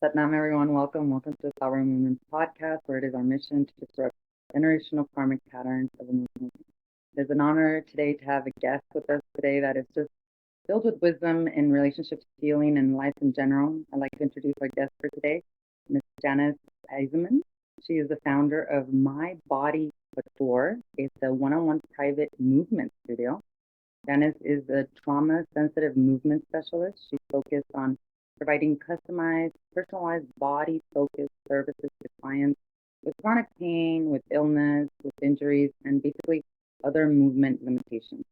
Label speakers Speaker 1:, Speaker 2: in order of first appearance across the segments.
Speaker 1: Satnam, everyone. Welcome to the Sovereign Movement podcast, where it is our mission to disrupt generational karmic patterns of emotional. It is an honor today to have a guest with us today that is just filled with wisdom in relationships, healing, and life in general. I'd like to introduce our guest for today, Ms. Janice Isaman. She is the founder of My Body Couture. It's a one-on-one private movement studio. Janice is a trauma-sensitive movement specialist. She's focused on providing customized, personalized, body-focused services to clients with chronic pain, with illness, with injuries, and basically other movement limitations.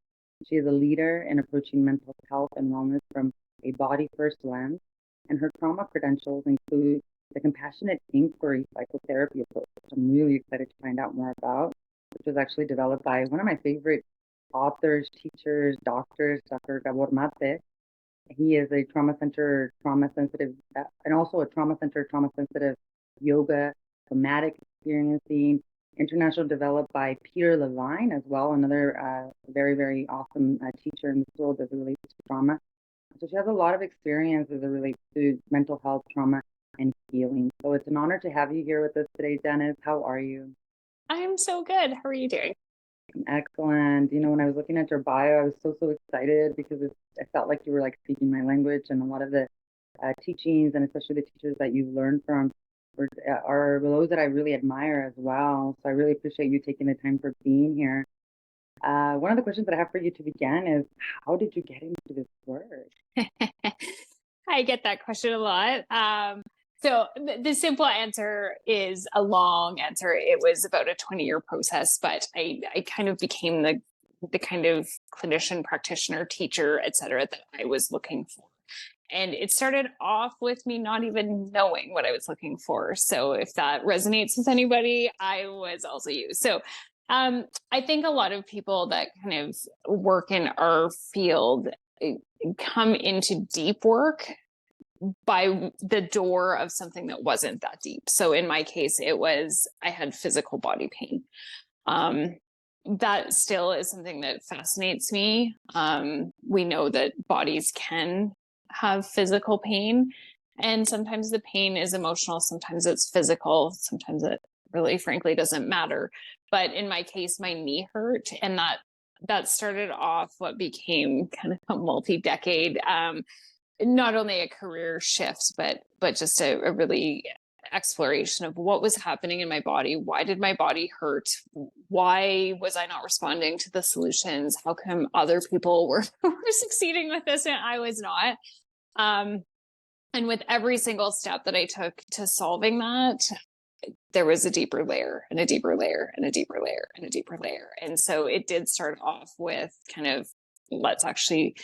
Speaker 1: She is a leader in approaching mental health and wellness from a body-first lens, and her trauma credentials include the compassionate inquiry psychotherapy approach, which I'm really excited to find out more about, which was actually developed by one of my favorite authors, teachers, doctors, Dr. Gabor Mate. He is a trauma-centered, trauma-sensitive, and also a trauma-centered, trauma-sensitive yoga, somatic experiencing, international developed by Peter Levine as well, another very, very awesome teacher in this world as it relates to trauma. So she has a lot of experience as it relates to mental health, trauma, and healing. So it's an honor to have you here with us today, Janice. How are you?
Speaker 2: I'm so good. How are you doing?
Speaker 1: Excellent. When I was looking at your bio, I was so excited because I felt like you were like speaking my language, and a lot of the teachings, and especially the teachers that you've learned from, are those that I really admire as well. So I really appreciate you taking the time for being here. One of the questions that I have for you to begin is, how did you get into this work?
Speaker 2: I get that question a lot. So the simple answer is a long answer. It was about a 20-year process, but I kind of became the kind of clinician, practitioner, teacher, et cetera, that I was looking for. And it started off with me not even knowing what I was looking for. So if that resonates with anybody, I was also you. So I think a lot of people that kind of work in our field come into deep work by the door of something that wasn't that deep. So in my case, I had physical body pain. That still is something that fascinates me. We know that bodies can have physical pain, and sometimes the pain is emotional, sometimes it's physical, sometimes it really frankly doesn't matter. But in my case, my knee hurt, and that started off what became kind of a multi-decade not only a career shift, but just a really exploration of what was happening in my body. Why did my body hurt? Why was I not responding to the solutions? How come other people were succeeding with this and I was not? And with every single step that I took to solving that, there was a deeper layer and a deeper layer and a deeper layer and a deeper layer. And so it did start off with kind of, let's actually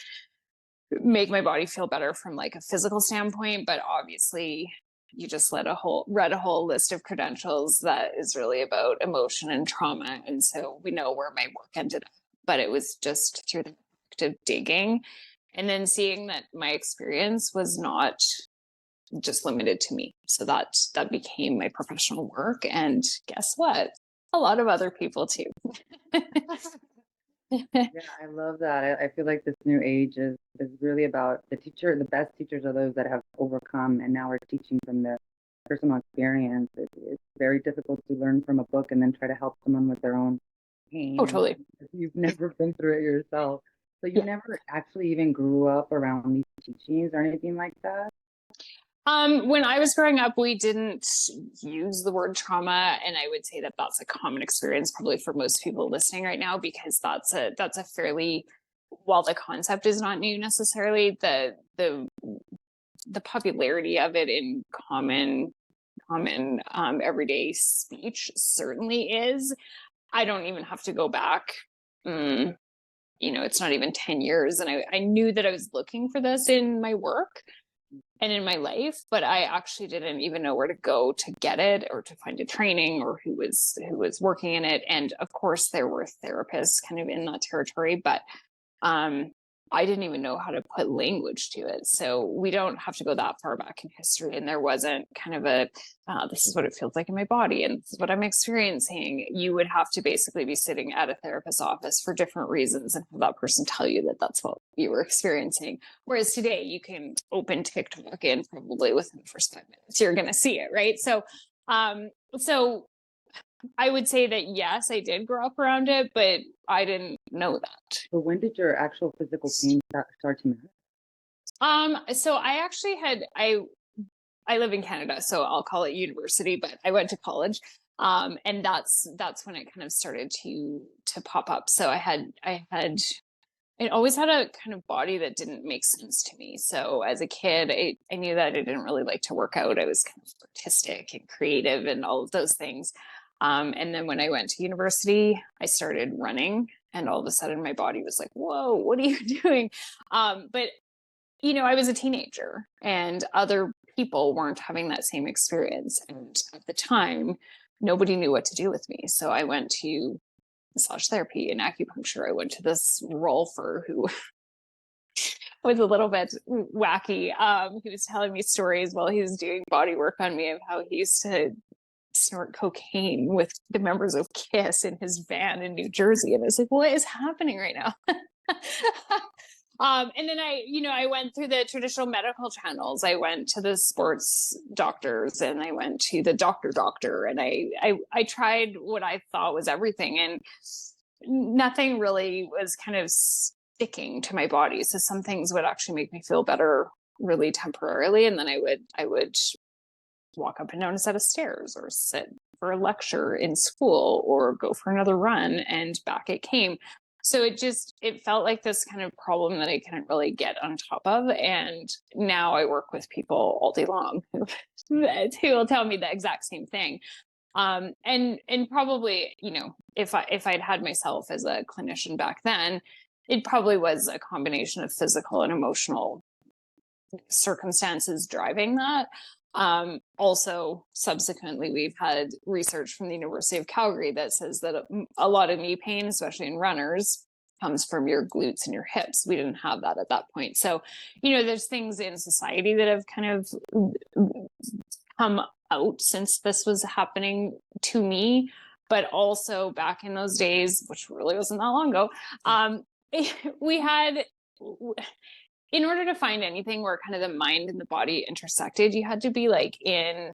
Speaker 2: make my body feel better from like a physical standpoint, but obviously you just read a whole list of credentials that is really about emotion and trauma. And so we know where my work ended up, but it was just through the act of digging and then seeing that my experience was not just limited to me. So that became my professional work. And guess what? A lot of other people too.
Speaker 1: Yeah, I love that. I feel like this new age is really about the best teachers are those that have overcome and now are teaching from their personal experience. It's very difficult to learn from a book and then try to help someone with their own pain.
Speaker 2: Oh, totally.
Speaker 1: You've never been through it yourself. So you never actually even grew up around these teachings or anything like that?
Speaker 2: When I was growing up, we didn't use the word trauma, and I would say that that's a common experience probably for most people listening right now, because that's a fairly, while the concept is not new necessarily, the popularity of it in common everyday speech certainly is. I don't even have to go back. It's not even 10 years, and I knew that I was looking for this in my work and in my life, but I actually didn't even know where to go to get it or to find a training or who was working in it. And of course there were therapists kind of in that territory, but I didn't even know how to put language to it. So we don't have to go that far back in history. And there wasn't kind of a, this is what it feels like in my body, and this is what I'm experiencing. You would have to basically be sitting at a therapist's office for different reasons and have that person tell you that that's what you were experiencing. Whereas today you can open TikTok and probably within the first 5 minutes, you're going to see it. Right. So I would say that, yes, I did grow up around it, but I didn't know that.
Speaker 1: So when did your actual physical pain start to matter?
Speaker 2: So I actually I live in Canada, so I'll call it university, but I went to college. And that's when it kind of started to pop up. So I always had a kind of body that didn't make sense to me. So as a kid, I knew that I didn't really like to work out. I was kind of artistic and creative and all of those things. And then when I went to university, I started running, and all of a sudden my body was like, whoa, what are you doing? But, I was a teenager and other people weren't having that same experience. And at the time, nobody knew what to do with me. So I went to massage therapy and acupuncture. I went to this rolfer who was a little bit wacky. He was telling me stories while he was doing body work on me of how he used to snort cocaine with the members of KISS in his van in New Jersey. And I was like, what is happening right now? And then I went through the traditional medical channels. I went to the sports doctors and I went to the doctor. And I tried what I thought was everything, and nothing really was kind of sticking to my body. So some things would actually make me feel better really temporarily. And then I would walk up and down a set of stairs or sit for a lecture in school or go for another run, and back it came. So it felt like this kind of problem that I couldn't really get on top of. And now I work with people all day long who will tell me the exact same thing. And probably, if I'd had myself as a clinician back then, it probably was a combination of physical and emotional circumstances driving that. Also, subsequently, we've had research from the University of Calgary that says that a lot of knee pain, especially in runners, comes from your glutes and your hips. We didn't have that at that point. So, there's things in society that have kind of come out since this was happening to me. But also back in those days, which really wasn't that long ago, we had... in order to find anything where kind of the mind and the body intersected, you had to be like I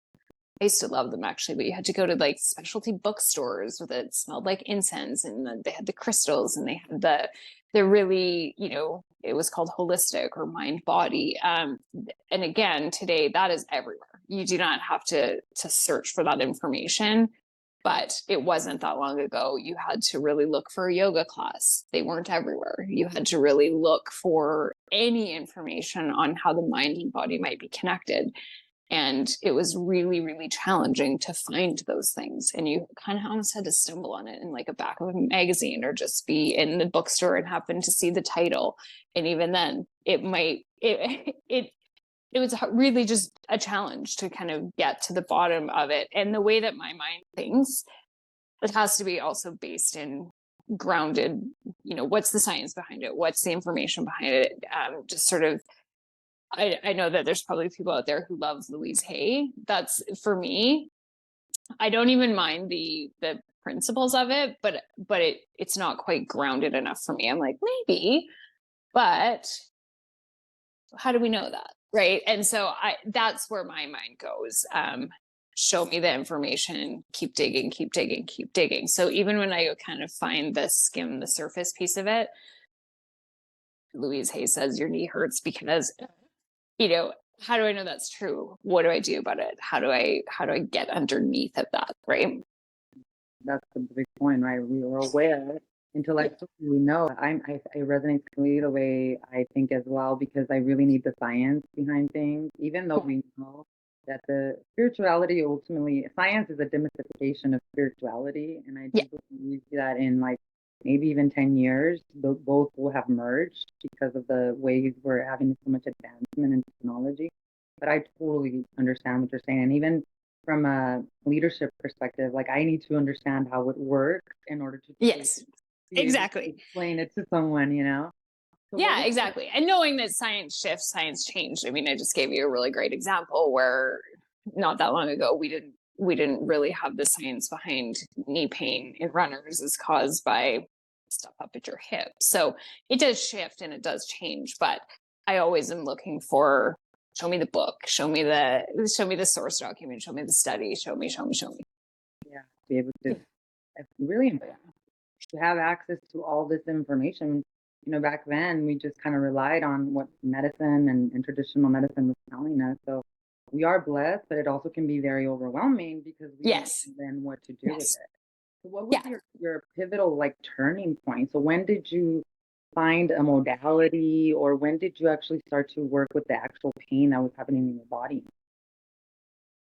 Speaker 2: used to love them actually, but you had to go to like specialty bookstores that smelled like incense, and they had the crystals, and they had the really, it was called holistic or mind body. And again, today that is everywhere. You do not have to search for that information. But it wasn't that long ago. You had to really look for a yoga class. They weren't everywhere. You had to really look for any information on how the mind and body might be connected. And it was really, really challenging to find those things. And you kind of almost had to stumble on it in like a back of a magazine, or just be in the bookstore and happen to see the title. And even then, it was really just a challenge to kind of get to the bottom of it. And the way that my mind thinks, it has to be also based in grounded, what's the science behind it? What's the information behind it? Just sort of, I know that there's probably people out there who love Louise Hay. That's, for me, I don't even mind the principles of it, but it's not quite grounded enough for me. I'm like, maybe, but how do we know that? Right. And so that's where my mind goes. Show me the information, keep digging, keep digging, keep digging. So even when I kind of find skim the surface piece of it, Louise Hay says your knee hurts because, how do I know that's true? What do I do about it? How do I get underneath of that? Right.
Speaker 1: That's the big point, right? We were aware. Intellectually, we know. I resonate completely the way I think as well, because I really need the science behind things, even though we know that the spirituality, ultimately, science is a demystification of spirituality. And I do believe that in like maybe even 10 years, both will have merged because of the ways we're having so much advancement in technology. But I totally understand what you're saying. And even from a leadership perspective, like I need to understand how it works in order to
Speaker 2: exactly
Speaker 1: explain it to someone, So what
Speaker 2: Yeah,
Speaker 1: was
Speaker 2: exactly. And knowing that science shifts, science changed. I mean, I just gave you a really great example where not that long ago we didn't really have the science behind knee pain in runners is caused by stuff up at your hip. So it does shift and it does change, but I always am looking for show me the book, show me the source document, show me the study, show me.
Speaker 1: yeah, to be able to it's really important to have access to all this information. You know, back then we just kind of relied on what medicine and traditional medicine was telling us. So we are blessed, but it also can be very overwhelming because we don't
Speaker 2: Yes.
Speaker 1: know then what to do with
Speaker 2: Yes.
Speaker 1: it. So what was
Speaker 2: Yeah.
Speaker 1: your pivotal like turning point? So when did you find a modality, or when did you actually start to work with the actual pain that was happening in your body?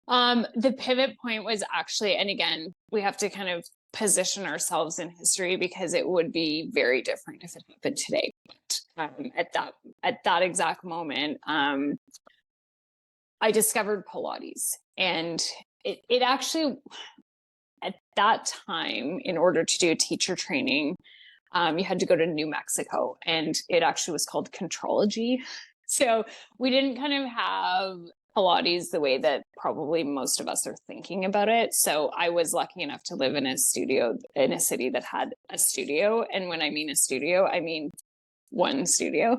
Speaker 2: The pivot point was actually, and again, we have to kind of position ourselves in history because it would be very different if it happened today. But at that exact moment, I discovered Pilates, and it actually at that time, in order to do a teacher training, you had to go to New Mexico, and it actually was called Contrology. So we didn't kind of have Pilates the way that probably most of us are thinking about it. So I was lucky enough to live in a studio in a city that had a studio. And when I mean a studio, I mean one studio.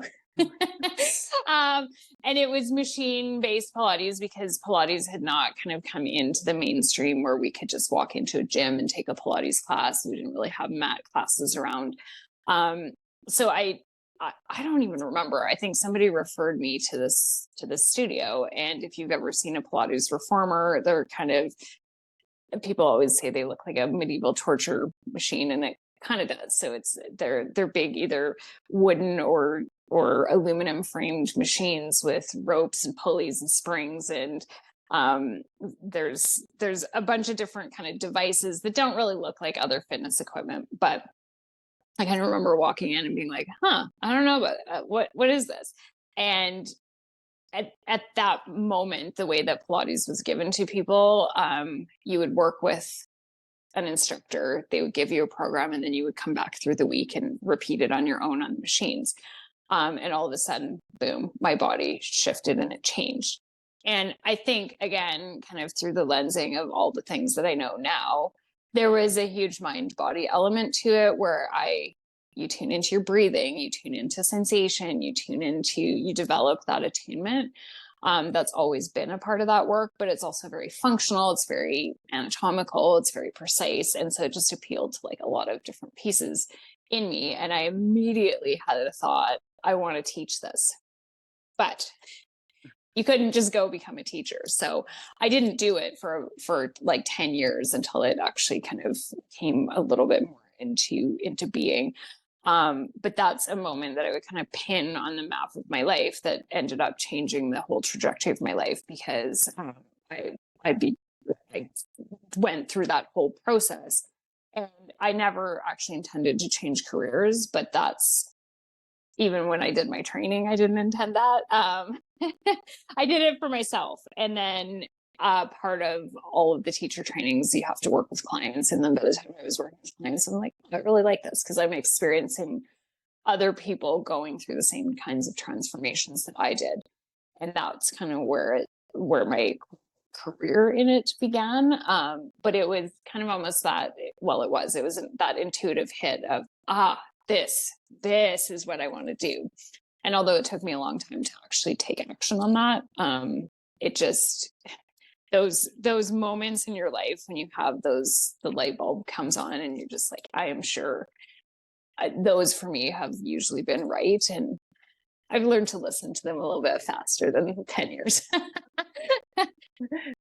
Speaker 2: um, and it was machine based Pilates because Pilates had not kind of come into the mainstream where we could just walk into a gym and take a Pilates class. We didn't really have mat classes around. Um, so I don't even remember. I think somebody referred me to this studio. And if you've ever seen a Pilates reformer, they're kind of, people always say they look like a medieval torture machine, and it kind of does. So they're big, either wooden or aluminum framed machines with ropes and pulleys and springs, and there's a bunch of different kind of devices that don't really look like other fitness equipment. But I kind of remember walking in and being like, "Huh, I don't know about what is this?" And at that moment, the way that Pilates was given to people, you would work with an instructor. They would give you a program, and then you would come back through the week and repeat it on your own on the machines. And all of a sudden, boom, my body shifted and it changed. And I think, again, kind of through the lensing of all the things that I know now, there was a huge mind body element to it where you tune into your breathing, you tune into sensation, you develop that attunement. That's always been a part of that work, but it's also very functional. It's very anatomical. It's very precise. And so it just appealed to like a lot of different pieces in me. And I immediately had a thought, I want to teach this. But you couldn't just go become a teacher. So I didn't do it for like 10 years until it actually kind of came a little bit more into being. But that's a moment that I would kind of pin on the map of my life that ended up changing the whole trajectory of my life, because I went through that whole process, and I never actually intended to change careers, but that's, even when I did my training, I didn't intend that. I did it for myself. And then part of all of the teacher trainings, you have to work with clients. And then by the time I was working with clients, I'm like, I really like this because I'm experiencing other people going through the same kinds of transformations that I did. And that's kind of where my career in it began. But it was kind of almost that, well, it was that intuitive hit of, this is what I want to do. And although it took me a long time to actually take action on that, it just, those moments in your life when you have the light bulb comes on and you're just like, I am sure those for me have usually been right. And I've learned to listen to them a little bit faster than 10 years.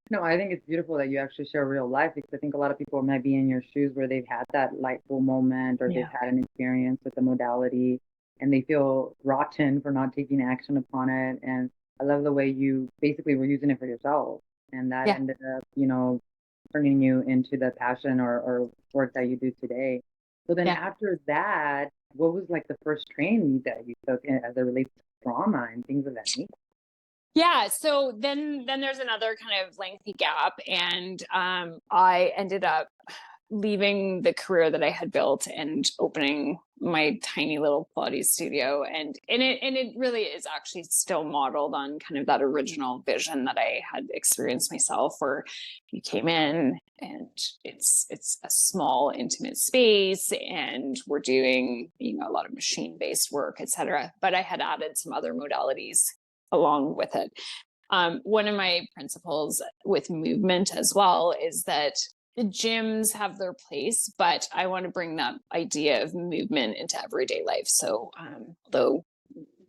Speaker 1: No, I think it's beautiful that you actually share real life, because I think a lot of people might be in your shoes where they've had that light bulb moment, or they've had an experience with the modality and they feel rotten for not taking action upon it. And I love the way you basically were using it for yourself, and that ended up, turning you into the passion or work that you do today. So then after that, what was like the first training that you took as it relates to trauma and things of that nature?
Speaker 2: Yeah. So then there's another kind of lengthy gap. And I ended up leaving the career that I had built and opening my tiny little Pilates studio. And it really is actually still modeled on kind of that original vision that I had experienced myself, where you came in and it's a small, intimate space, and we're doing, a lot of machine-based work, etc. But I had added some other modalities along with it. One of my principles with movement as well is that the gyms have their place, but I want to bring that idea of movement into everyday life. So, although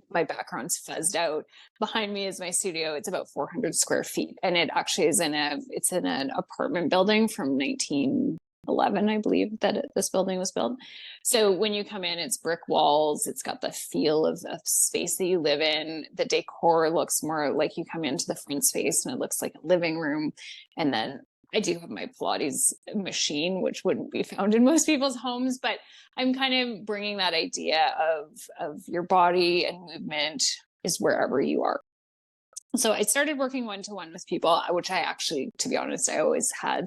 Speaker 2: my background's fuzzed out, behind me is my studio. It's about 400 square feet, and it actually is in an apartment building from 1911, I believe that this building was built. So when you come in, it's brick walls. It's got the feel of the space that you live in. The decor looks more like you come into the front space and it looks like a living room. And then I do have my Pilates machine, which wouldn't be found in most people's homes, but I'm kind of bringing that idea of your body and movement is wherever you are. So I started working one-to-one with people, which I actually, to be honest, I always had.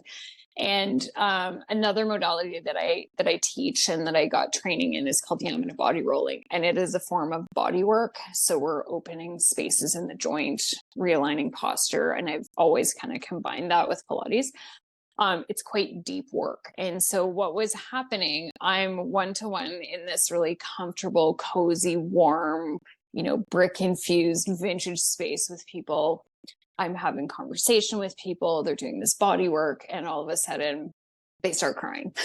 Speaker 2: And another modality that I teach and that I got training in is called Yamana body rolling. And it is a form of body work. So we're opening spaces in the joint, realigning posture. And I've always kind of combined that with Pilates. It's quite deep work. And so what was happening, I'm one-to-one in this really comfortable, cozy, warm, brick infused vintage space with people. I'm having conversation with people, they're doing this body work, and all of a sudden they start crying.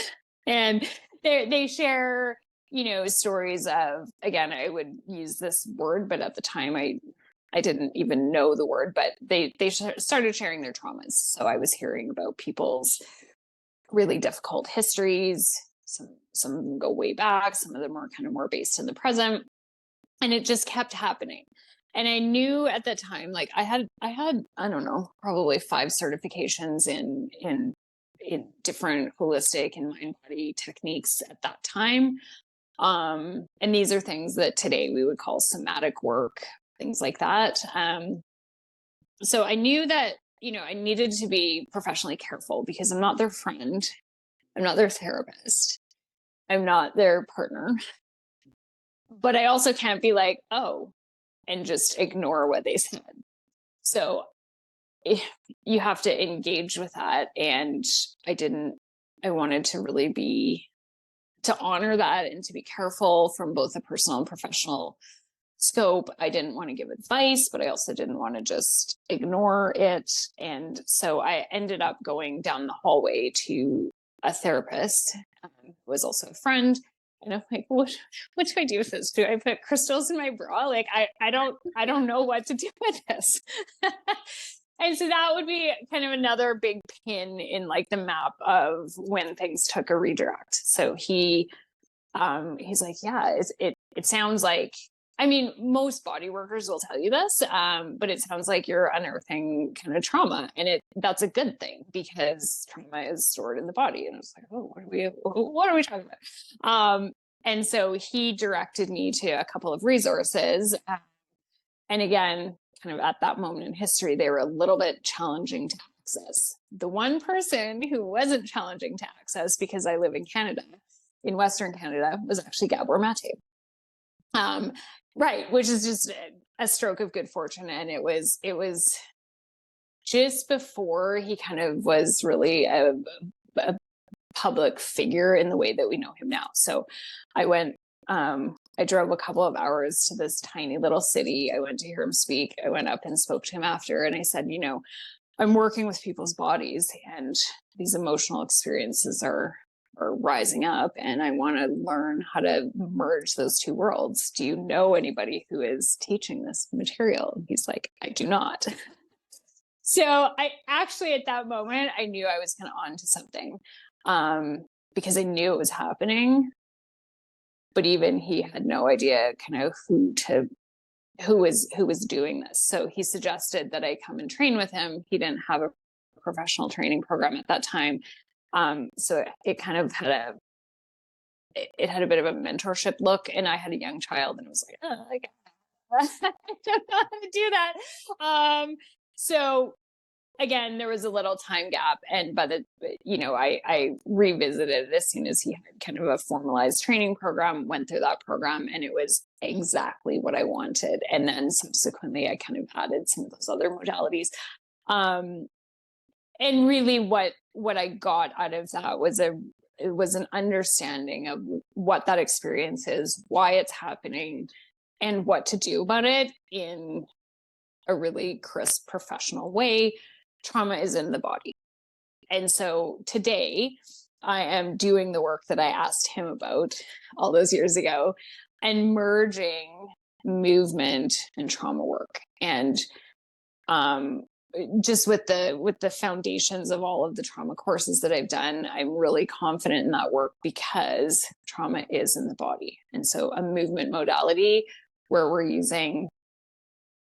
Speaker 2: And they share, stories of, again, I would use this word, but at the time I didn't even know the word, but they started sharing their traumas. So I was hearing about people's really difficult histories. Some of them go way back, some of them are kind of more based in the present. And it just kept happening. And I knew at the time, like I had, I don't know, probably 5 certifications in different holistic and mind body techniques at that time. And these are things that today we would call somatic work, things like that. So I knew that, I needed to be professionally careful because I'm not their friend. I'm not their therapist. I'm not their partner. But I also can't be like, oh, and just ignore what they said. So you have to engage with that. And I wanted to really to honor that and to be careful from both a personal and professional scope. I didn't want to give advice, but I also didn't want to just ignore it. And so I ended up going down the hallway to a therapist who was also a friend. And I'm like, what do I do with this? Do I put crystals in my bra? Like, I don't know what to do with this. And so that would be kind of another big pin in like the map of when things took a redirect. So he's like, yeah, it sounds like, I mean, most body workers will tell you this, but it sounds like you're unearthing kind of trauma, and that's a good thing because trauma is stored in the body. And I was like, oh, what are we talking about? And so he directed me to a couple of resources, and again, kind of at that moment in history, they were a little bit challenging to access. The one person who wasn't challenging to access, because I live in Canada, in Western Canada, was actually Gabor Mate. Right, which is just a stroke of good fortune. And it was just before he kind of was really a public figure in the way that we know him now. So I went, I drove a couple of hours to this tiny little city. I went to hear him speak. I went up and spoke to him after, and I said, I'm working with people's bodies, and these emotional experiences are rising up, and I want to learn how to merge those two worlds. Do you know anybody who is teaching this material? And he's like, I do not. So I actually, at that moment, I knew I was kind of on to something, because I knew it was happening, but even he had no idea kind of who was doing this. So he suggested that I come and train with him. He didn't have a professional training program at that time. So it kind of had a bit of a mentorship look, and I had a young child, and it was like, oh, I don't know how to do that. So again, there was a little time gap, and I revisited it as soon as he had kind of a formalized training program, went through that program, and it was exactly what I wanted. And then subsequently I kind of added some of those other modalities. And really what I got out of that was it was an understanding of what that experience is, why it's happening, and what to do about it in a really crisp professional way. Trauma is in the body. And so today I am doing the work that I asked him about all those years ago and merging movement and trauma work. And just with the foundations of all of the trauma courses that I've done, I'm really confident in that work because trauma is in the body. And so a movement modality where we're using,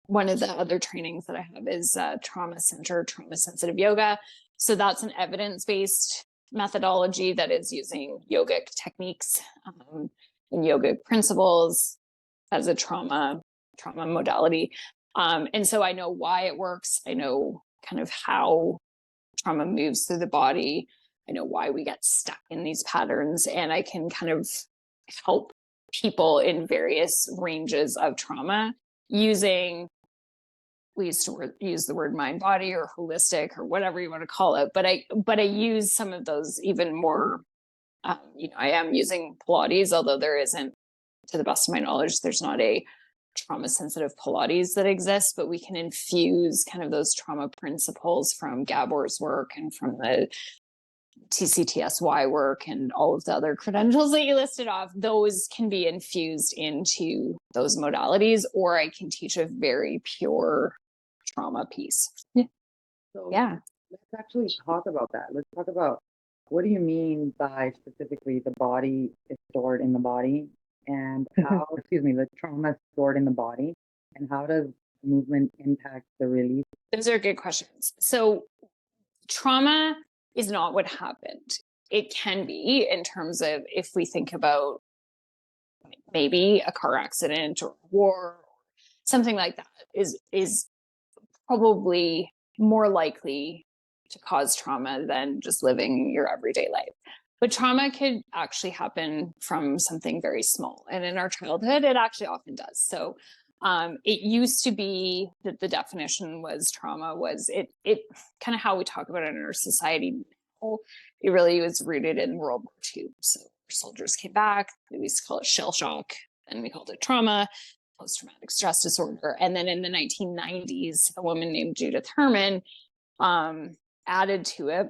Speaker 2: one of the other trainings that I have is trauma-centered, trauma-sensitive yoga. So that's an evidence-based methodology that is using yogic techniques and yogic principles as a trauma modality. And so I know why it works. I know kind of how trauma moves through the body. I know why we get stuck in these patterns, and I can kind of help people in various ranges of trauma using, we used to use the word mind body or holistic or whatever you want to call it, but I use some of those even more. I am using Pilates, although there isn't, to the best of my knowledge, there's not a trauma sensitive Pilates that exists, but we can infuse kind of those trauma principles from Gabor's work and from the TCTSY work and all of the other credentials that you listed off. Those can be infused into those modalities, or I can teach a very pure trauma piece.
Speaker 1: So
Speaker 2: Yeah.
Speaker 1: let's actually talk about that. Let's talk about, what do you mean by specifically the body is stored in the body, and how, the trauma is stored in the body, and how does movement impact the release?
Speaker 2: Those are good questions. So trauma is not what happened. It can be, in terms of if we think about maybe a car accident or war or something like that is probably more likely to cause trauma than just living your everyday life. But trauma could actually happen from something very small. And in our childhood, it actually often does. So it used to be that the definition was trauma was it kind of how we talk about it in our society. It really was rooted in World War II. So soldiers came back, we used to call it shell shock, and we called it trauma, post-traumatic stress disorder. And then in the 1990s, a woman named Judith Herman added to it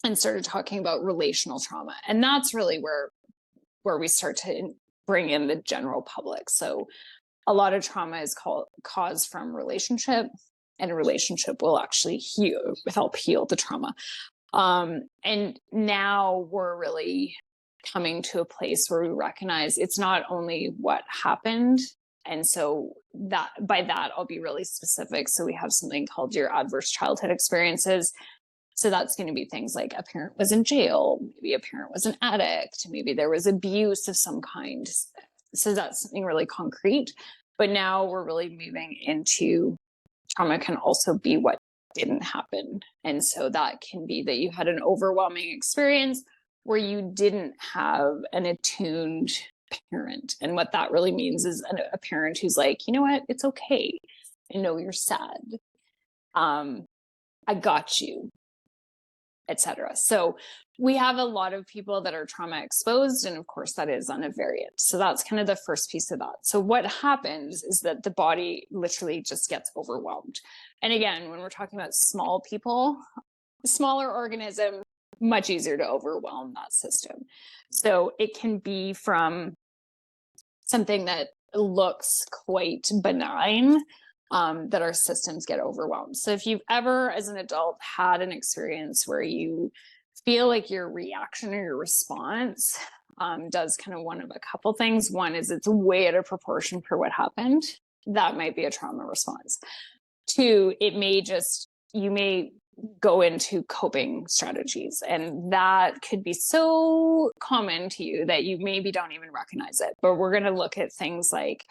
Speaker 2: and started talking about relational trauma. And that's really where we start to bring in the general public. So a lot of trauma is caused from relationship, and a relationship will actually help heal the trauma. And now we're really coming to a place where we recognize it's not only what happened. And so that, by that, I'll be really specific. So we have something called your adverse childhood experiences. So that's going to be things like a parent was in jail, maybe a parent was an addict, maybe there was abuse of some kind. So that's something really concrete. But now we're really moving into trauma can also be what didn't happen. And so that can be that you had an overwhelming experience where you didn't have an attuned parent. And what that really means is a parent who's like, you know what, it's okay. I know you're sad. I got you, etc. So we have a lot of people that are trauma exposed, and of course that is on a variant. So that's kind of the first piece of that. So what happens is that the body literally just gets overwhelmed. And again, when we're talking about small people, smaller organism, much easier to overwhelm that system. So it can be from something that looks quite benign, that our systems get overwhelmed. So if you've ever, as an adult, had an experience where you feel like your reaction or your response does kind of one of a couple things. One is it's way out of proportion for what happened. That might be a trauma response. Two, you may go into coping strategies, and that could be so common to you that you maybe don't even recognize it. But we're going to look at things like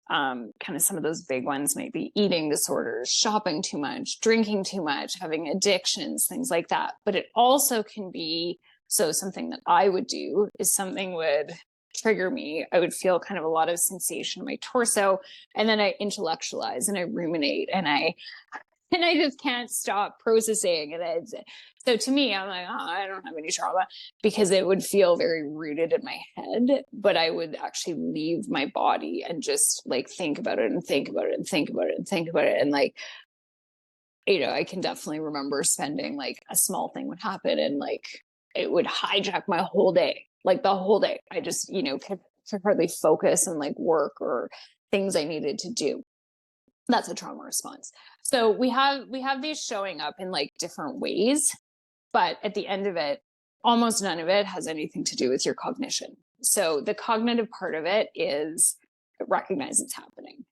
Speaker 2: Kind of some of those big ones might be eating disorders, shopping too much, drinking too much, having addictions, things like that. But it also can be, so something that I would do is something would trigger me. I would feel kind of a lot of sensation in my torso, and then I intellectualize and I ruminate and I just can't stop processing. And so to me, I'm like, oh, I don't have any trauma, because it would feel very rooted in my head, but I would actually leave my body and just like think about it and think about it and think about it and think about it. And like, I can definitely remember spending, like, a small thing would happen and like it would hijack my whole day, like the whole day. I just, could hardly focus and like work or things I needed to do. That's a trauma response. So we have these showing up in like different ways, but at the end of it, almost none of it has anything to do with your cognition. So the cognitive part of it is recognize it's happening.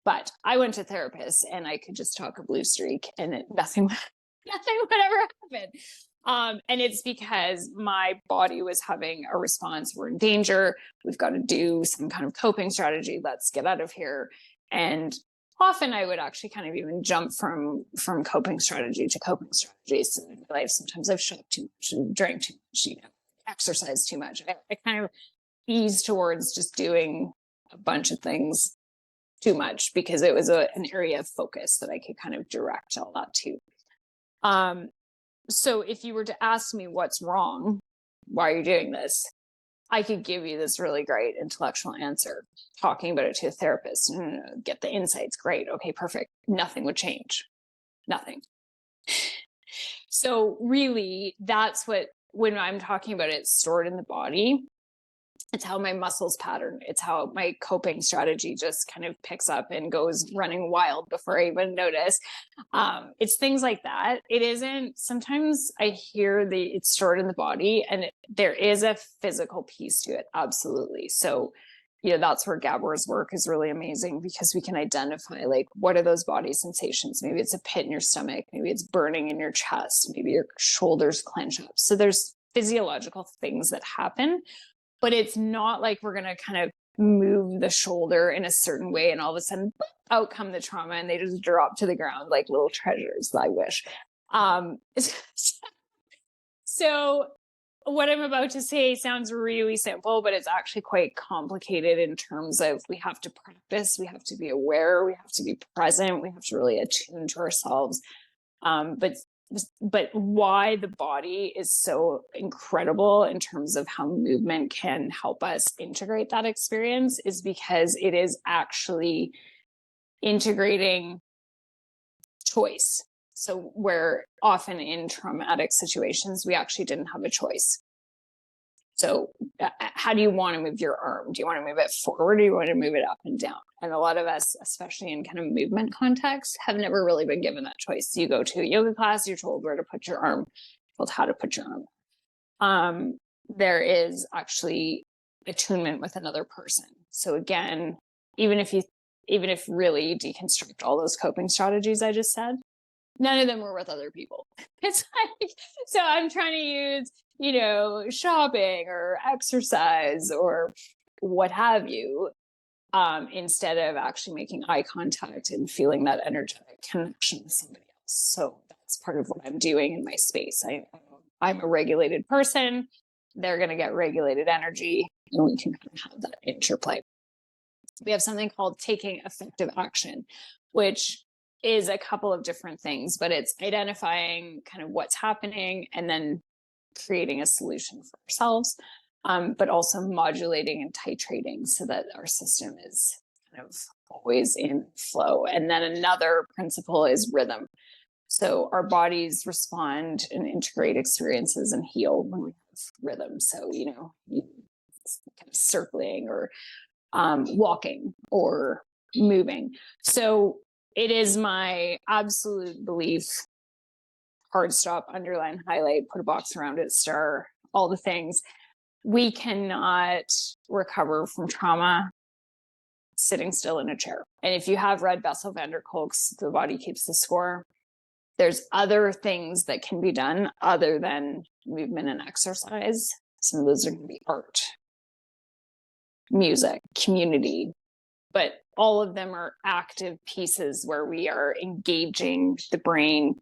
Speaker 2: But I went to therapists and I could just talk a blue streak and nothing would ever happen. And it's because my body was having a response. We're in danger. We've got to do some kind of coping strategy. Let's get out of here. And often I would actually kind of even jump from coping strategy to coping strategies in my life. Sometimes I've shopped too much and drank too much, exercised too much. I kind of ease towards just doing a bunch of things too much because it was an area of focus that I could kind of direct all that to. So if you were to ask me what's wrong, why are you doing this? I could give you this really great intellectual answer. Talking about it to a therapist, get the insights. Great. Okay, perfect. Nothing would change. Nothing. So really, that's when I'm talking about it stored in the body, it's how my muscles pattern. It's how my coping strategy just kind of picks up and goes running wild before I even notice. It's things like that. It isn't, sometimes I hear it's stored in the body and there is a physical piece to it. Absolutely. So, that's where Gabor's work is really amazing, because we can identify like, what are those body sensations? Maybe it's a pit in your stomach. Maybe it's burning in your chest. Maybe your shoulders clench up. So there's physiological things that happen. But it's not like we're going to kind of move the shoulder in a certain way and all of a sudden out come the trauma and they just drop to the ground like little treasures. I wish. So what I'm about to say sounds really simple, but it's actually quite complicated in terms of we have to practice, we have to be aware, we have to be present, we have to really attune to ourselves. But why the body is so incredible in terms of how movement can help us integrate that experience is because it is actually integrating choice. So where often in traumatic situations, we actually didn't have a choice. So how do you want to move your arm? Do you want to move it forward or do you want to move it up and down? And a lot of us, especially in kind of movement context, have never really been given that choice. You go to a yoga class, you're told where to put your arm, told how to put your arm. There is actually attunement with another person. So again, even if really you deconstruct all those coping strategies I just said, none of them were with other people. It's like, so I'm trying to use, shopping or exercise or what have you, instead of actually making eye contact and feeling that energetic connection with somebody else. So that's part of what I'm doing in my space. I'm a regulated person. They're going to get regulated energy and we can kind of have that interplay. We have something called taking effective action, which is a couple of different things, but it's identifying kind of what's happening and then creating a solution for ourselves, but also modulating and titrating so that our system is kind of always in flow. And then another principle is rhythm. So our bodies respond and integrate experiences and heal when we have rhythm. So, kind of circling or walking or moving. So it is my absolute belief, hard stop, underline, highlight, put a box around it, star, all the things. We cannot recover from trauma sitting still in a chair. And if you have read Bessel van der Kolk's The Body Keeps the Score, there's other things that can be done other than movement and exercise. Some of those are going to be art, music, community, but all of them are active pieces where we are engaging the brain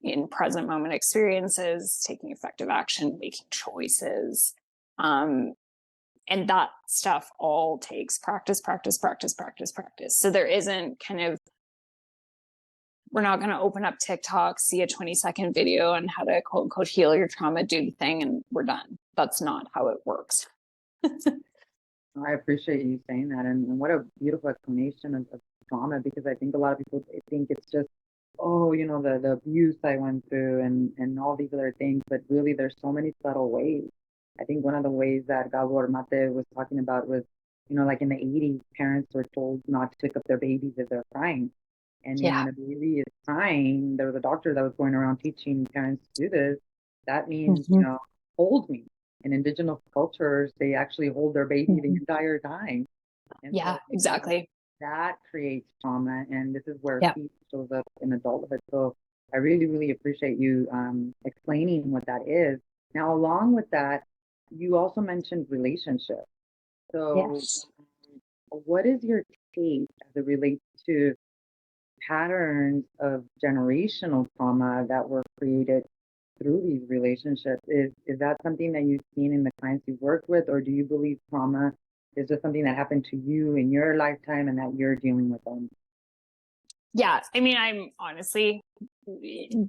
Speaker 2: in present moment experiences, taking effective action, making choices. And that stuff all takes practice, practice, practice, practice, practice. So there isn't kind of, we're not going to open up TikTok, see a 20-second video on how to quote unquote heal your trauma, do the thing, and we're done. That's not how it works.
Speaker 1: I appreciate you saying that. And what a beautiful explanation of trauma, because I think a lot of people think it's just, oh, you know, the abuse I went through and all these other things. But really, there's so many subtle ways. I think one of the ways that Gabor Mate was talking about was, you know, like in the 80s, parents were told not to pick up their babies if they're crying. And you know, when a baby is crying, there was a doctor that was going around teaching parents to do this. That means, you know, hold me. In indigenous cultures, they actually hold their baby the entire time. And so
Speaker 2: exactly.
Speaker 1: That creates trauma, and this is where fear shows up in adulthood. So I really, really appreciate you explaining what that is. Now, along with that, you also mentioned relationships. So what is your take as it relates to patterns of generational trauma that were created through these relationships? Is that something that you've seen in the clients you've worked with, or do you believe trauma is just something that happened to you in your lifetime and that you're dealing with them?
Speaker 2: Yeah, I mean, I'm honestly,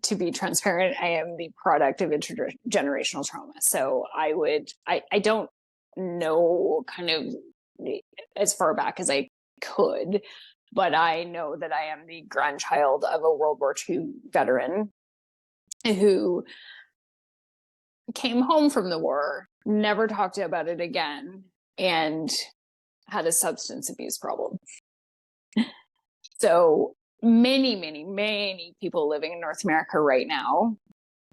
Speaker 2: to be transparent, I am the product of intergenerational trauma. So I don't know kind of as far back as I could, but I know that I am the grandchild of a World War II veteran who came home from the war, never talked about it again, and had a substance abuse problem. So many, many, many people living in North America right now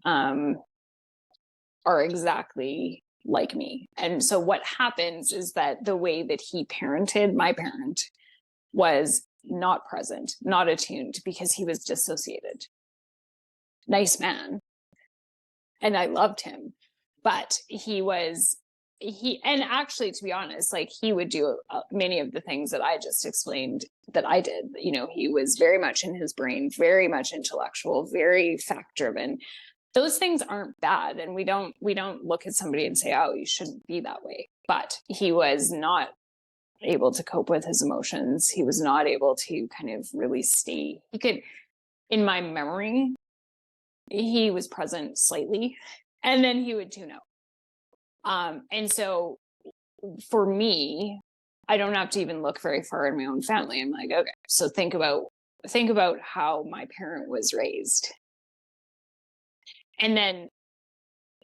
Speaker 2: are exactly like me. And so what happens is that the way that he parented my parent was not present, not attuned, because he was dissociated. Nice man. And I loved him, but and actually, to be honest, like he would do many of the things that I just explained that I did. You know, he was very much in his brain, very much intellectual, very fact driven. Those things aren't bad, and we don't look at somebody and say, oh, you shouldn't be that way. But he was not able to cope with his emotions. He was not able to kind of really stay. He could, in my memory, he was present slightly, and then he would tune out. And so for me, I don't have to even look very far in my own family. I'm like, okay, so think about how my parent was raised. And then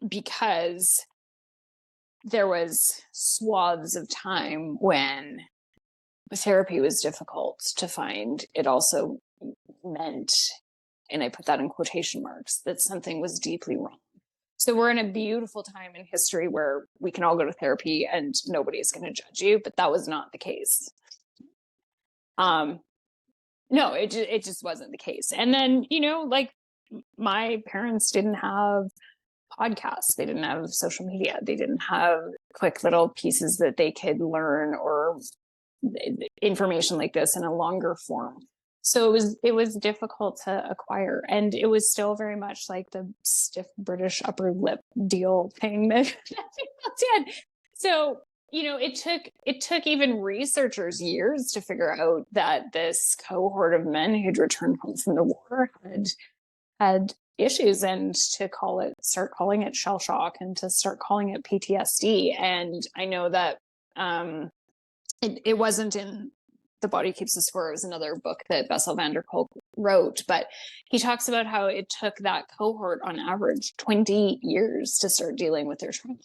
Speaker 2: because there was swaths of time when therapy was difficult to find, it also meant, and I put that in quotation marks, that something was deeply wrong. So we're in a beautiful time in history where we can all go to therapy and nobody's going to judge you, but that was not the case. No, it just wasn't the case. And then, you know, like my parents didn't have podcasts, they didn't have social media, they didn't have quick little pieces that they could learn or information like this in a longer form. So it was difficult to acquire, and it was still very much like the stiff British upper lip deal thing that did. So, you know, it took even researchers years to figure out that this cohort of men who'd returned home from the war had issues, and to start calling it shell shock, and to start calling it PTSD. And I know that it wasn't in The Body Keeps the Score. It was another book that Bessel van der Kolk wrote, but he talks about how it took that cohort on average 20 years to start dealing with their trauma.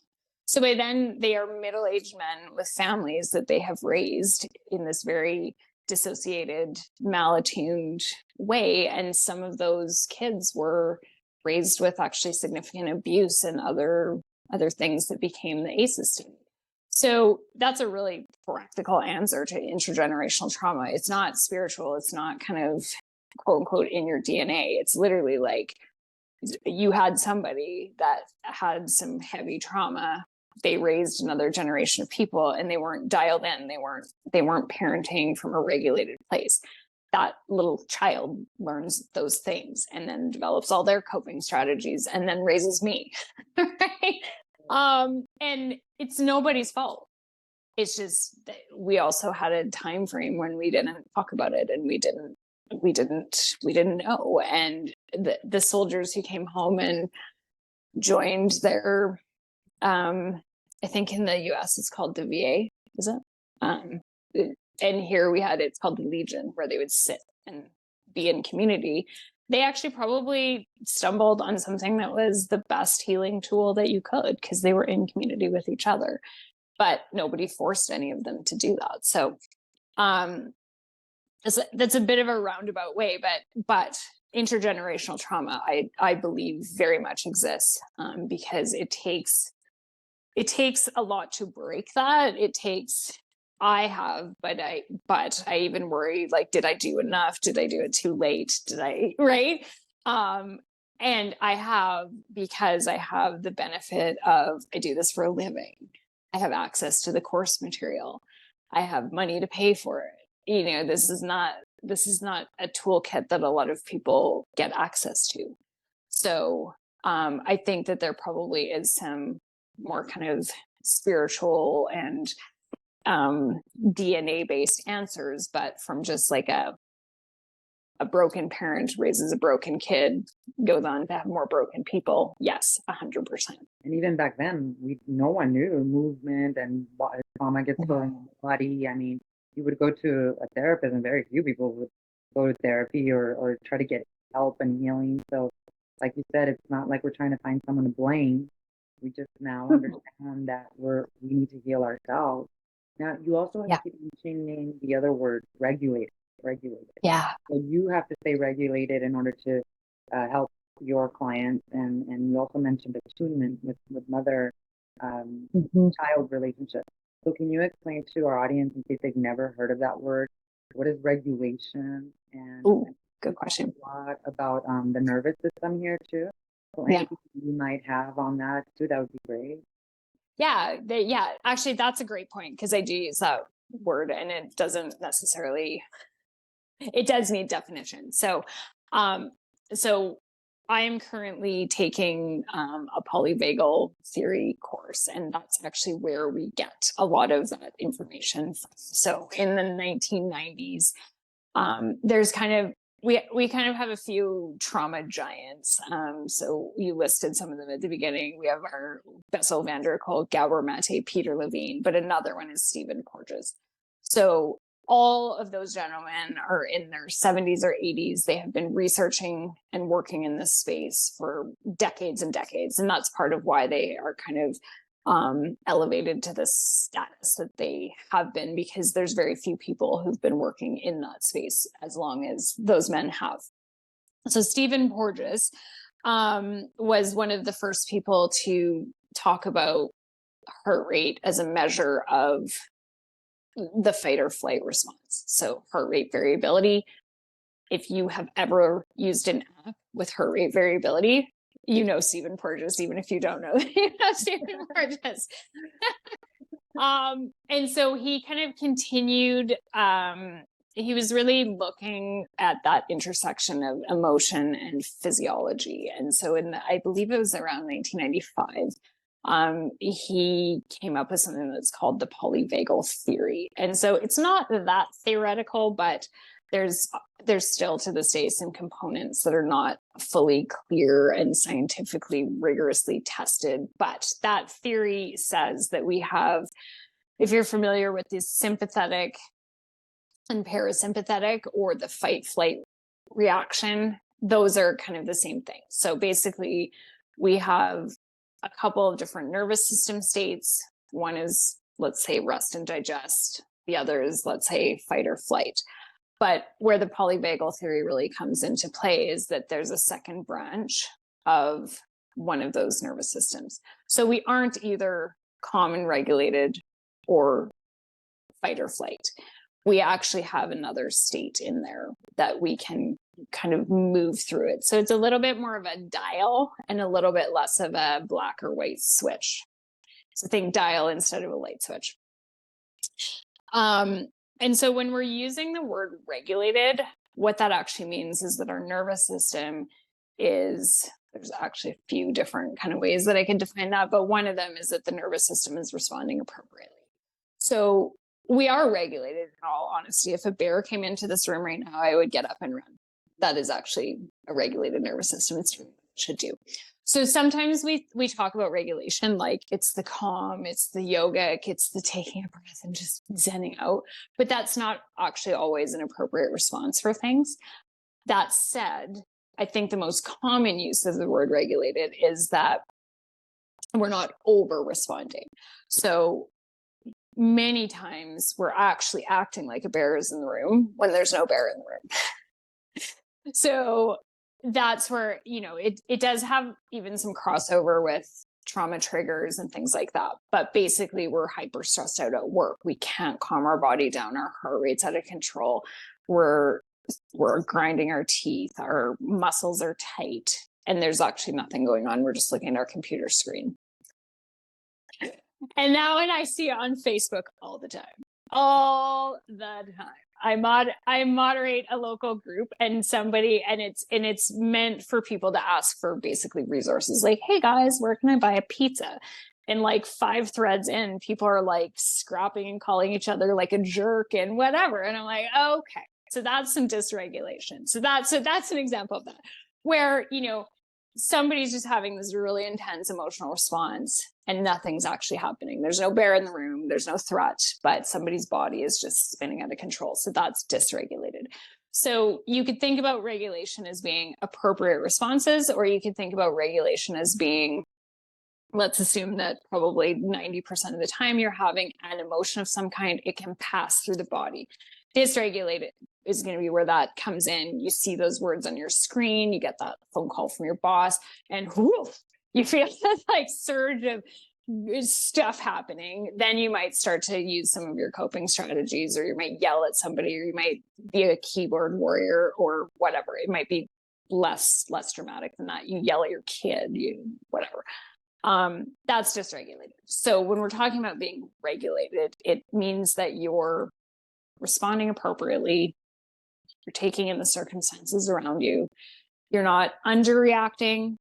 Speaker 2: So by then they are middle-aged men with families that they have raised in this very dissociated, malattuned way. And some of those kids were raised with actually significant abuse and other things that became the ACEs to me. So that's a really practical answer to intergenerational trauma. It's not spiritual. It's not kind of quote unquote in your DNA. It's literally like you had somebody that had some heavy trauma they raised another generation of people, and they weren't dialed in. They weren't parenting from a regulated place. That little child learns those things and then develops all their coping strategies and then raises me. Right? And it's nobody's fault. It's just that we also had a time frame when we didn't talk about it, and we didn't know. And the soldiers who came home and joined their, I think in the US it's called the VA, is it? And here it's called the Legion, where they would sit and be in community. They actually probably stumbled on something that was the best healing tool that you could, because they were in community with each other, but nobody forced any of them to do that. So that's a bit of a roundabout way, but intergenerational trauma, I believe, very much exists, because it takes a lot to break that. But I even worry, like, did I do enough? Did I do it too late? Right? And I have, because I have the benefit of, I do this for a living. I have access to the course material. I have money to pay for it. This is not a toolkit that a lot of people get access to. So I think that there probably is some more kind of spiritual and DNA based answers, but from just like a broken parent raises a broken kid, goes on to have more broken people. Yes, 100%.
Speaker 1: And even back then, no one knew movement and trauma gets put in the body. I mean, you would go to a therapist, and very few people would go to therapy or try to get help and healing. So, like you said, it's not like we're trying to find someone to blame. We just now understand that we need to heal ourselves. Now, you also have to keep mentioning the other word, regulated.
Speaker 2: Yeah.
Speaker 1: So you have to stay regulated in order to help your clients. And you also mentioned attunement with mother-child relationship. So can you explain to our audience, in case they've never heard of that word, what is regulation? And
Speaker 2: good question.
Speaker 1: A lot about the nervous system here too. So anything you might have on that too, that would be great.
Speaker 2: Yeah, actually, that's a great point, because I do use that word, and it does need definition. So I am currently taking a polyvagal theory course, and that's actually where we get a lot of that information from. So in the 1990s, there's we kind of have a few trauma giants. So you listed some of them at the beginning. We have our Bessel van der Kolk, Gabor Mate, Peter Levine, but another one is Stephen Porges. So all of those gentlemen are in their 70s or 80s. They have been researching and working in this space for decades and decades. And that's part of why they are kind of elevated to the status that they have been, because there's very few people who've been working in that space as long as those men have. So Stephen Porges was one of the first people to talk about heart rate as a measure of the fight or flight response. So heart rate variability. If you have ever used an app with heart rate variability, you know Stephen Porges, even if you don't know Stephen Porges. And so he kind of continued, he was really looking at that intersection of emotion and physiology. And so I believe it was around 1995, he came up with something that's called the polyvagal theory. And so it's not that theoretical, but there's still to this day some components that are not fully clear and scientifically rigorously tested. But that theory says that we have, if you're familiar with the sympathetic and parasympathetic, or the fight flight reaction, those are kind of the same thing. So basically, we have a couple of different nervous system states. One is, let's say, rest and digest. The other is, let's say, fight or flight. But where the polyvagal theory really comes into play is that there's a second branch of one of those nervous systems. So we aren't either calm and regulated or fight or flight. We actually have another state in there that we can kind of move through it. So it's a little bit more of a dial and a little bit less of a black or white switch. So think dial instead of a light switch. And so when we're using the word regulated, what that actually means is that our nervous system is, there's actually a few different kind of ways that I can define that, but one of them is that the nervous system is responding appropriately. So we are regulated, in all honesty. If a bear came into this room right now, I would get up and run. That is actually a regulated nervous system. It's true. It should do. So sometimes we talk about regulation like it's the calm, it's the yogic, it's the taking a breath and just zenning out. But that's not actually always an appropriate response for things. That said, I think the most common use of the word regulated is that we're not over responding. So many times we're actually acting like a bear is in the room when there's no bear in the room. So that's where, it does have even some crossover with trauma triggers and things like that. But basically we're hyper stressed out at work. We can't calm our body down. Our heart rate's out of control. We're grinding our teeth. Our muscles are tight and there's actually nothing going on. We're just looking at our computer screen. And now when I see it on Facebook all the time, I moderate a local group and it's meant for people to ask for basically resources like, hey guys, where can I buy a pizza? And like 5 threads in, people are like scrapping and calling each other like a jerk and whatever. And I'm like, okay, so that's some dysregulation. So that's an example of that where, somebody's just having this really intense emotional response and nothing's actually happening. There's no bear in the room. There's no threat, but somebody's body is just spinning out of control. So that's dysregulated. So you could think about regulation as being appropriate responses, or you could think about regulation as being, let's assume that probably 90% of the time you're having an emotion of some kind, it can pass through the body. Dysregulated is going to be where that comes in. You see those words on your screen, you get that phone call from your boss, and whoo, you feel that like surge of stuff happening. Then you might start to use some of your coping strategies, or you might yell at somebody, or you might be a keyboard warrior or whatever. It might be less dramatic than that. You yell at your kid, whatever. That's dysregulated. So when we're talking about being regulated, it means that you're responding appropriately. You're taking in the circumstances around you. You're not underreacting,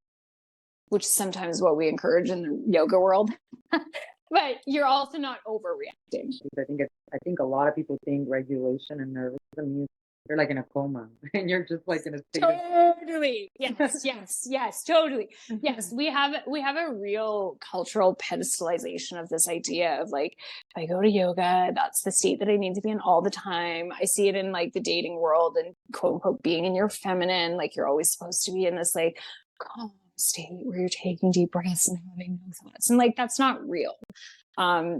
Speaker 2: which is sometimes what we encourage in the yoga world, but you're also not overreacting.
Speaker 1: I think a lot of people think regulation and nervous system means you're like in a coma and you're just like in a state
Speaker 2: totally. Yes, totally. Yes, we have a real cultural pedestalization of this idea of like, if I go to yoga, that's the state that I need to be in all the time. I see it in like the dating world and quote unquote being in your feminine, like you're always supposed to be in this like calm state where you're taking deep breaths and having no thoughts. And like, that's not real.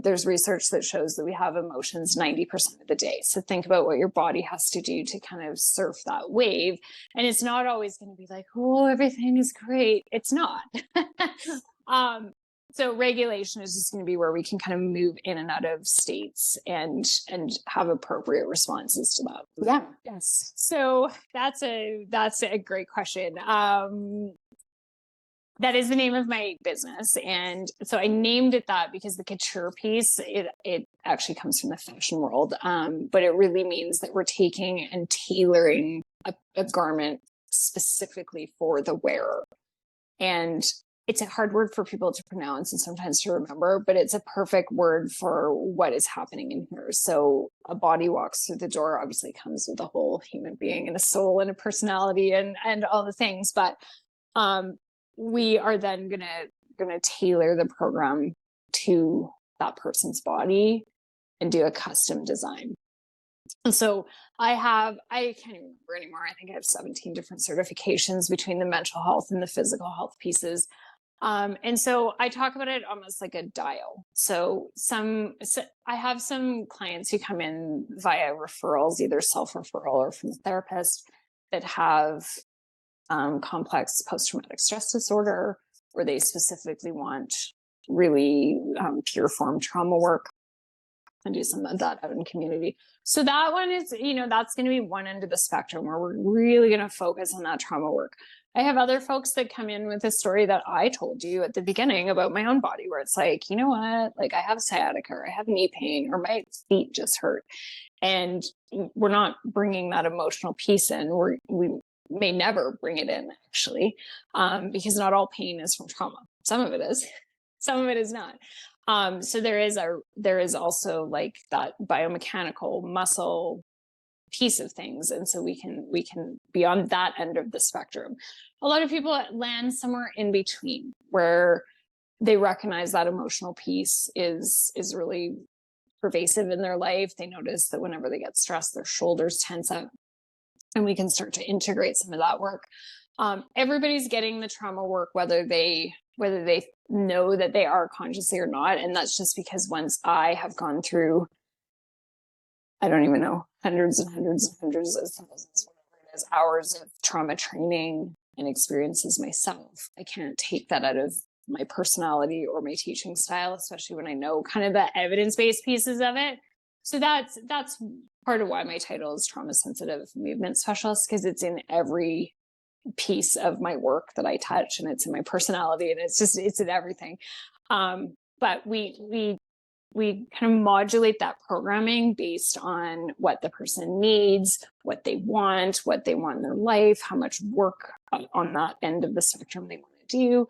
Speaker 2: There's research that shows that we have emotions 90% of the day. So think about what your body has to do to kind of surf that wave. And it's not always going to be like, oh, everything is great. It's not. So regulation is just going to be where we can kind of move in and out of states and have appropriate responses to that. Yeah. Yes. So that's a great question. That is the name of my business. And so I named it that because the couture piece, it actually comes from the fashion world. But it really means that we're taking and tailoring a garment specifically for the wearer. And it's a hard word for people to pronounce and sometimes to remember, but it's a perfect word for what is happening in here. So a body walks through the door, obviously comes with a whole human being and a soul and a personality and all the things. But we are then gonna tailor the program to that person's body and do a custom design. And so I can't even remember anymore. I think I have 17 different certifications between the mental health and the physical health pieces. And so I talk about it almost like a dial. So I have some clients who come in via referrals, either self-referral or from a therapist, that have complex post-traumatic stress disorder, or they specifically want really pure form trauma work and do some of that out in community. So that one is, that's going to be one end of the spectrum where we're really going to focus on that trauma work. I have other folks that come in with a story that I told you at the beginning about my own body, where it's like, you know what, like I have sciatica, or I have knee pain, or my feet just hurt. And we're not bringing that emotional piece in. We may never bring it in, actually, because not all pain is from trauma. Some of it is, some of it is not. So there is also like that biomechanical muscle piece of things, and so we can be on that end of the spectrum. A lot of people land somewhere in between, where they recognize that emotional piece is really pervasive in their life. They notice that whenever they get stressed, their shoulders tense up, and we can start to integrate some of that work. Everybody's getting the trauma work, whether they know that they are consciously or not. And that's just because once I have gone through, I don't even know, hundreds and hundreds and hundreds of thousands, whatever it is, hours of trauma training and experiences myself, I can't take that out of my personality or my teaching style, especially when I know kind of the evidence-based pieces of it. So that's part of why my title is trauma sensitive movement specialist, because it's in every piece of my work that I touch, and it's in my personality, and it's in everything. But we kind of modulate that programming based on what the person needs, what they want in their life, how much work on that end of the spectrum they want to do,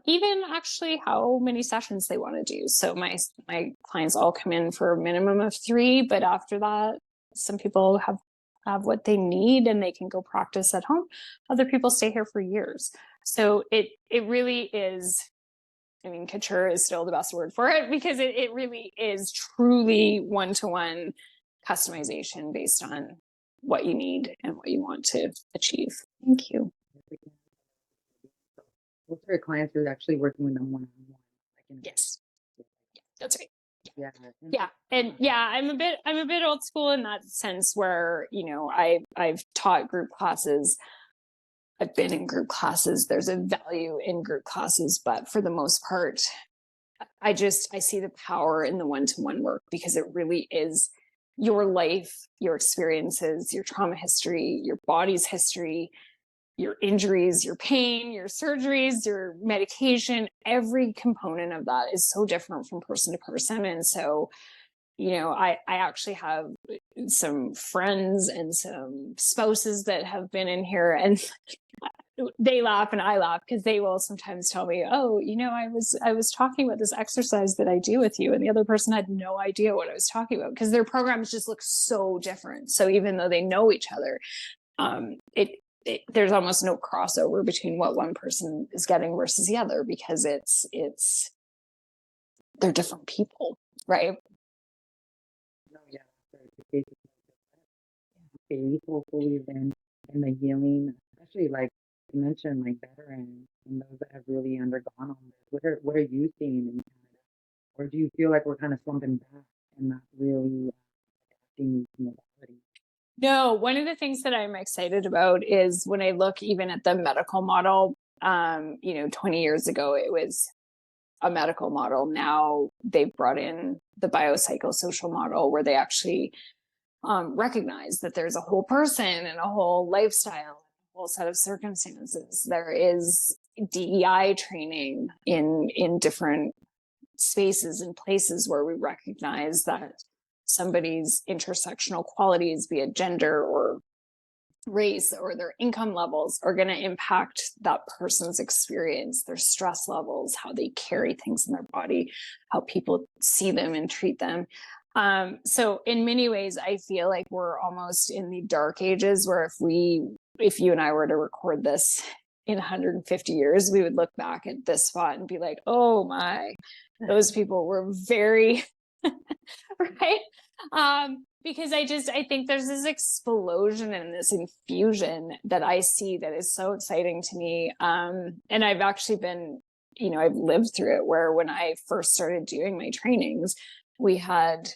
Speaker 2: even actually how many sessions they want to do. So my clients all come in for a minimum of 3, but after that, some people have what they need and they can go practice at home. Other people stay here for years. So it really is, I mean, couture is still the best word for it, because it really is truly one-to-one customization based on what you need and what you want to achieve. Thank you.
Speaker 1: Most of your clients are actually working with them one-on-one.
Speaker 2: Yes, that's right.
Speaker 1: Yeah.
Speaker 2: And I'm a bit old school in that sense, where, you know, I've taught group classes. I've been in group classes. There's a value in group classes, but for the most part, I see the power in the one-to-one work, because it really is your life, your experiences, your trauma history, your body's history, your injuries, your pain, your surgeries, your medication. Every component of that is so different from person to person. And so, you know, I actually have some friends and some spouses that have been in here, and they laugh and I laugh, because they will sometimes tell me, oh, you know, I was talking about this exercise that I do with you, and the other person had no idea what I was talking about, because their programs just look so different. So even though they know each other, there's almost no crossover between what one person is getting versus the other, because they're different people, right?
Speaker 1: No, yeah, the faith, hopefully, then, and the healing, especially like you mentioned, like veterans and those that have really undergone all this. What are you seeing in Canada, or do you feel like we're kind of slumping back and not really acting in the body?
Speaker 2: No, one of the things that I'm excited about is when I look even at the medical model. 20 years ago, it was a medical model. Now they've brought in the biopsychosocial model, where they actually recognize that there's a whole person and a whole lifestyle, a whole set of circumstances. There is DEI training in different spaces and places, where we recognize that somebody's intersectional qualities, be it gender or race or their income levels, are going to impact that person's experience, their stress levels, how they carry things in their body, how people see them and treat them. So in many ways, I feel like we're almost in the dark ages, where if you and I were to record this in 150 years, we would look back at this spot and be like, oh my, those people were very right. Because I think there's this explosion and this infusion that I see that is so exciting to me. And I've actually been, I've lived through it, where when I first started doing my trainings, we had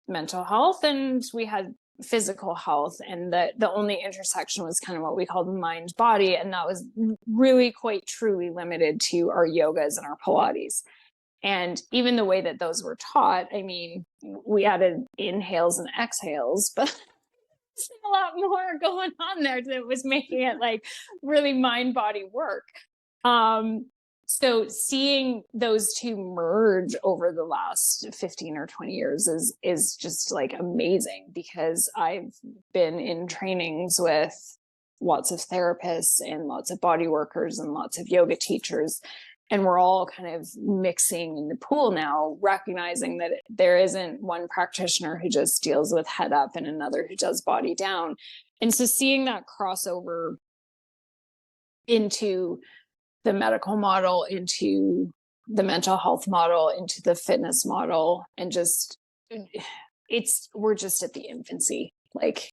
Speaker 2: mental health and we had physical health, and the only intersection was kind of what we call the mind body, and that was really quite truly limited to our yogas and our Pilates. And even the way that those were taught, I mean, we added inhales and exhales, but a lot more going on there that was making it like really mind body work. So seeing those two merge over the last 15 or 20 years is just like amazing, because I've been in trainings with lots of therapists and lots of body workers and lots of yoga teachers, and we're all kind of mixing in the pool now, recognizing that there isn't one practitioner who just deals with head up and another who does body down. And so seeing that crossover into the medical model, into the mental health model, into the fitness model, and just we're just at the infancy, like,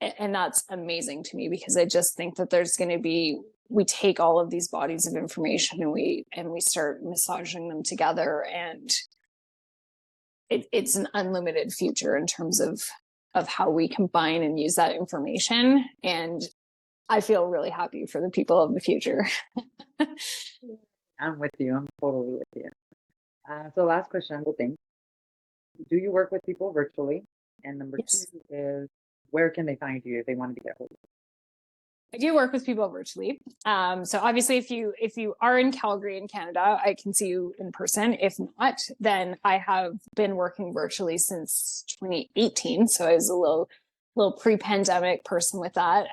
Speaker 2: and that's amazing to me, because I just think that there's going to be, we take all of these bodies of information and we start massaging them together, and it's an unlimited future in terms of how we combine and use that information. And I feel really happy for the people of the future.
Speaker 1: I'm with you. I'm totally with you. So last question, thing. Do you work with people virtually? And number
Speaker 2: Yes.
Speaker 1: 2 is, where can they find you if they wanted to get hold of you?
Speaker 2: I do work with people virtually. So obviously, if you are in Calgary in Canada, I can see you in person. If not, then I have been working virtually since 2018. So I was a little pre-pandemic person with that.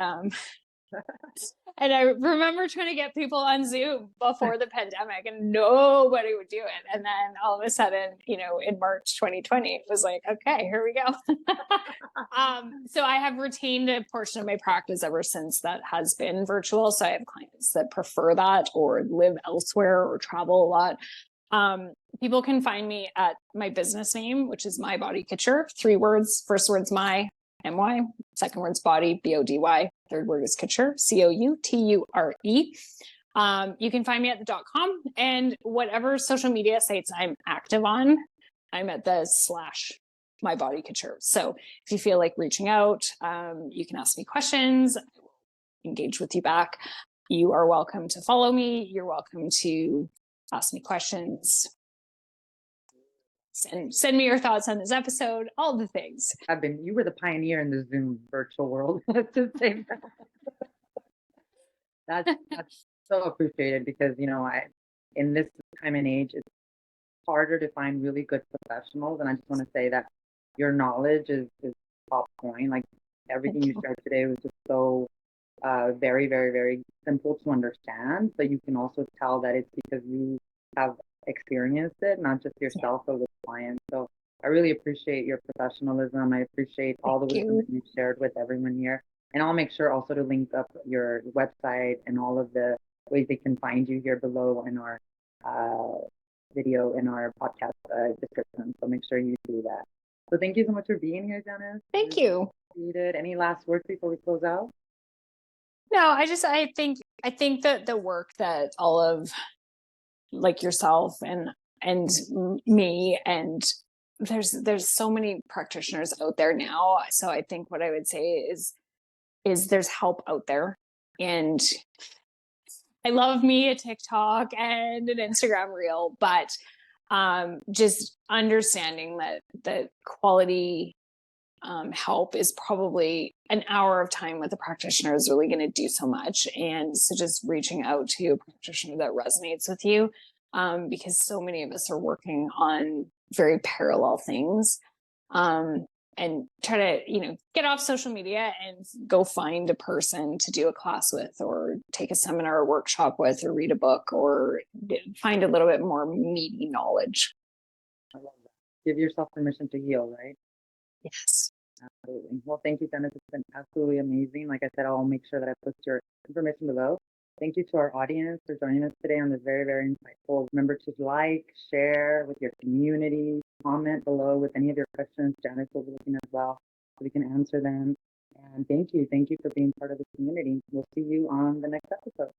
Speaker 2: And I remember trying to get people on Zoom before the pandemic, and nobody would do it. And then all of a sudden, in March 2020, it was like, okay, here we go. So I have retained a portion of my practice ever since that has been virtual. So I have clients that prefer that or live elsewhere or travel a lot. People can find me at my business name, which is My Body Couture. 3 words. First word's my, M-Y. Second word's body, B-O-D-Y. Third word is couture, C-O-U-T-U-R-E. You can find me at the .com, and whatever social media sites I'm active on, I'm at the / My Body Couture. So if you feel like reaching out, you can ask me questions. I will engage with you back. You are welcome to follow me. You're welcome to ask me questions. Send me your thoughts on this episode, all the things.
Speaker 1: You were the pioneer in the Zoom virtual world. Let's just say that. That's so appreciated, because in this time and age, it's harder to find really good professionals, and I just want to say that your knowledge is top point. Like, everything you shared today was just so very, very, very simple to understand, but you can also tell that it's because you have experienced it, not just yourself, but with clients. So I really appreciate your professionalism. I appreciate all the wisdom that you shared with everyone here. And I'll make sure also to link up your website and all of the ways they can find you here below in our video, in our podcast description. So make sure you do that. So thank you so much for being here, Janice.
Speaker 2: Thank you.
Speaker 1: Any last words before we close out?
Speaker 2: No, I think that the work that all of, like, yourself and me, and there's so many practitioners out there now. So I think what I would say is there's help out there. And I love me a TikTok and an Instagram reel, but just understanding that quality help is probably an hour of time with a practitioner is really going to do so much. And so just reaching out to a practitioner that resonates with you, because so many of us are working on very parallel things, and try to, get off social media and go find a person to do a class with, or take a seminar or workshop with, or read a book, or find a little bit more meaty knowledge.
Speaker 1: I love that. Give yourself permission to heal, right?
Speaker 2: Yes.
Speaker 1: Absolutely. Well, thank you, Janice. It's been absolutely amazing. Like I said, I'll make sure that I put your information below. Thank you to our audience for joining us today on this very, very insightful. Remember to like, share with your community, comment below with any of your questions. Janice will be looking as well, so we can answer them. And thank you. Thank you for being part of the community. We'll see you on the next episode.